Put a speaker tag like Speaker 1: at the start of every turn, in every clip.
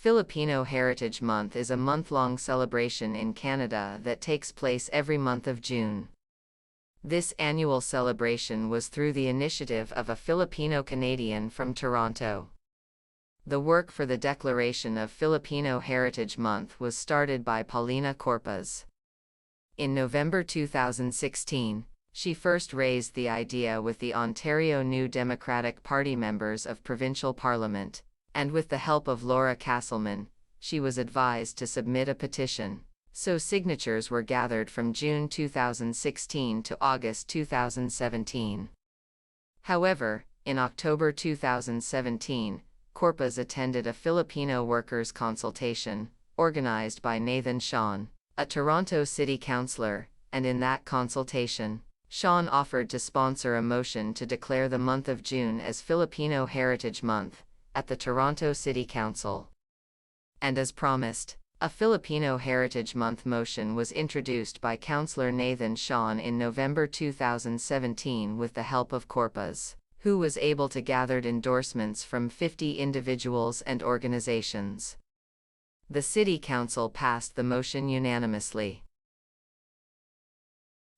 Speaker 1: Filipino Heritage Month is a month-long celebration in Canada that takes place every month of June. This annual celebration was through the initiative of a Filipino Canadian from Toronto. The work for the declaration of Filipino Heritage Month was started by Paulina Corpaz. In November 2016, she first raised the idea with the Ontario New Democratic Party members of Provincial Parliament, and with the help of Laura Castleman, she was advised to submit a petition. So signatures were gathered from June 2016 to August 2017. However, in October 2017, Corpaz attended a Filipino workers' consultation, organized by Nathan Sean, a Toronto City Councillor, and in that consultation, Sean offered to sponsor a motion to declare the month of June as Filipino Heritage Month at the Toronto City Council. And as promised, a Filipino Heritage Month motion was introduced by Councillor Nathan Sean in November 2017 with the help of Corpaz, who was able to gather endorsements from 50 individuals and organizations. The City Council passed the motion unanimously.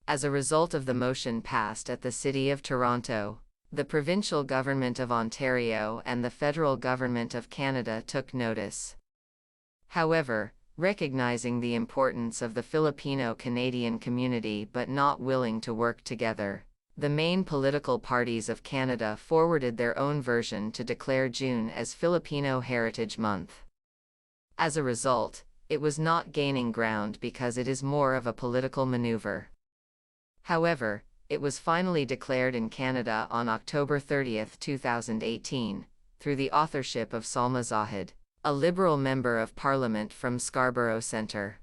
Speaker 1: As a result of the motion passed at the City of Toronto, the Provincial Government of Ontario and the Federal Government of Canada took notice. However, recognizing the importance of the Filipino-Canadian community but not willing to work together, the main political parties of Canada forwarded their own version to declare June as Filipino Heritage Month. As a result, it was not gaining ground because it is more of a political maneuver. However, it was finally declared in Canada on October 30, 2018, through the authorship of Salma Zahid, a Liberal Member of Parliament from Scarborough Centre.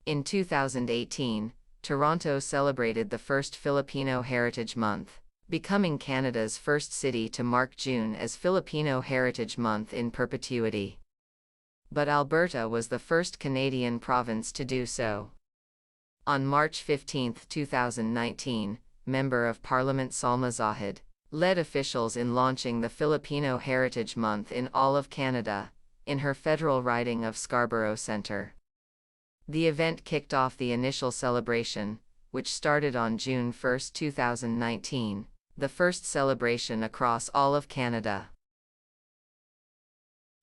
Speaker 1: In 2018, Toronto celebrated the first Filipino Heritage Month, becoming Canada's first city to mark June as Filipino Heritage Month in perpetuity. But Alberta was the first Canadian province to do so. On March 15, 2019, Member of Parliament Salma Zahid led officials in launching the Filipino Heritage Month in all of Canada, in her federal riding of Scarborough Centre. The event kicked off the initial celebration, which started on June 1, 2019, the first celebration across all of Canada.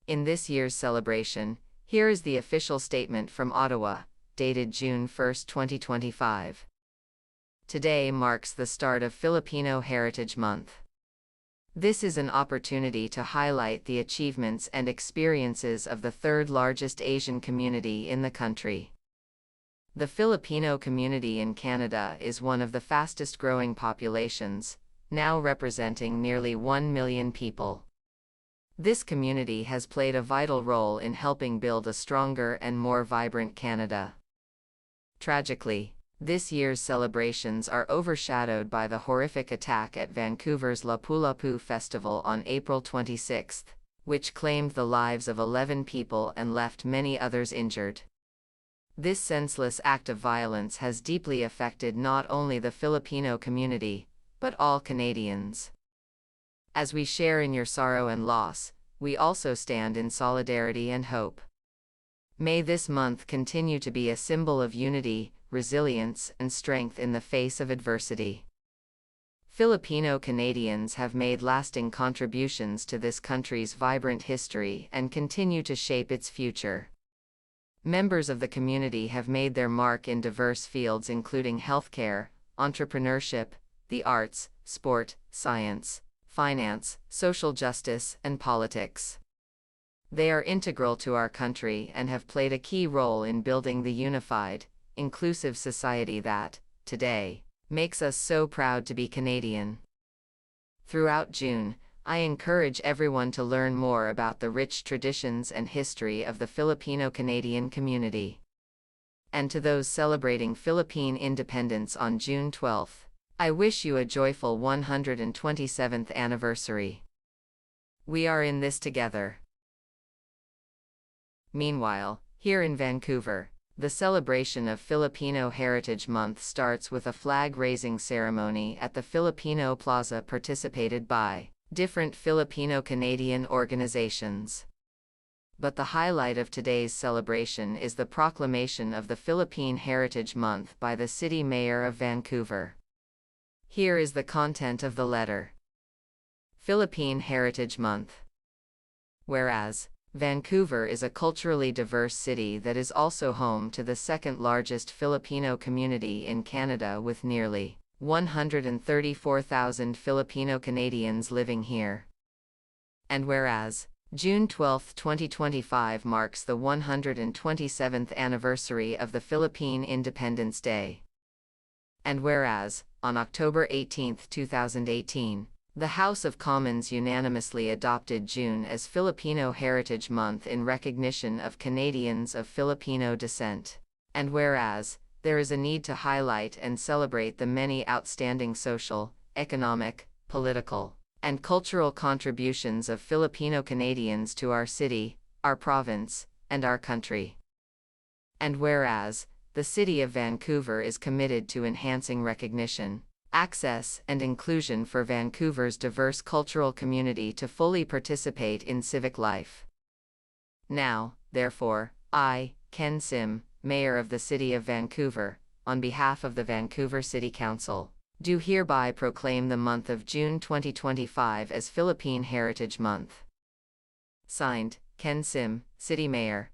Speaker 1: In this year's celebration, here is the official statement from Ottawa, dated June 1, 2025. Today marks the start of Filipino Heritage Month. This is an opportunity to highlight the achievements and experiences of the third largest Asian community in the country. The Filipino community in Canada is one of the fastest growing populations, now representing nearly 1 million people. This community has played a vital role in helping build a stronger and more vibrant Canada. Tragically, this year's celebrations are overshadowed by the horrific attack at Vancouver's Lapu-Lapu Festival on April 26, which claimed the lives of 11 people and left many others injured. This senseless act of violence has deeply affected not only the Filipino community, but all Canadians. As we share in your sorrow and loss, we also stand in solidarity and hope. May this month continue to be a symbol of unity, resilience, and strength in the face of adversity. Filipino Canadians have made lasting contributions to this country's vibrant history and continue to shape its future. Members of the community have made their mark in diverse fields including healthcare, entrepreneurship, the arts, sport, science, finance, social justice, and politics. They are integral to our country and have played a key role in building the unified, inclusive society that, today, makes us so proud to be Canadian. Throughout June, I encourage everyone to learn more about the rich traditions and history of the Filipino-Canadian community. And to those celebrating Philippine independence on June 12, I wish you a joyful 127th anniversary. We are in this together. Meanwhile, here in Vancouver, the celebration of Filipino Heritage Month starts with a flag-raising ceremony at the Filipino Plaza participated by different Filipino-Canadian organizations. But the highlight of today's celebration is the proclamation of the Philippine Heritage Month by the City Mayor of Vancouver. Here is the content of the letter. Philippine Heritage Month. Whereas, Vancouver is a culturally diverse city that is also home to the second largest Filipino community in Canada with nearly 134,000 Filipino Canadians living here. And whereas, June 12, 2025 marks the 127th anniversary of the Philippine Independence Day. And whereas, on October 18, 2018, the House of Commons unanimously adopted June as Filipino Heritage Month in recognition of Canadians of Filipino descent. And whereas, there is a need to highlight and celebrate the many outstanding social, economic, political, and cultural contributions of Filipino Canadians to our city, our province, and our country. And whereas, the City of Vancouver is committed to enhancing recognition, access, and inclusion for Vancouver's diverse cultural community to fully participate in civic life. Now, therefore, I, Ken Sim, Mayor of the City of Vancouver, on behalf of the Vancouver City Council, do hereby proclaim the month of June 2025 as Philippine Heritage Month. Signed, Ken Sim, City Mayor,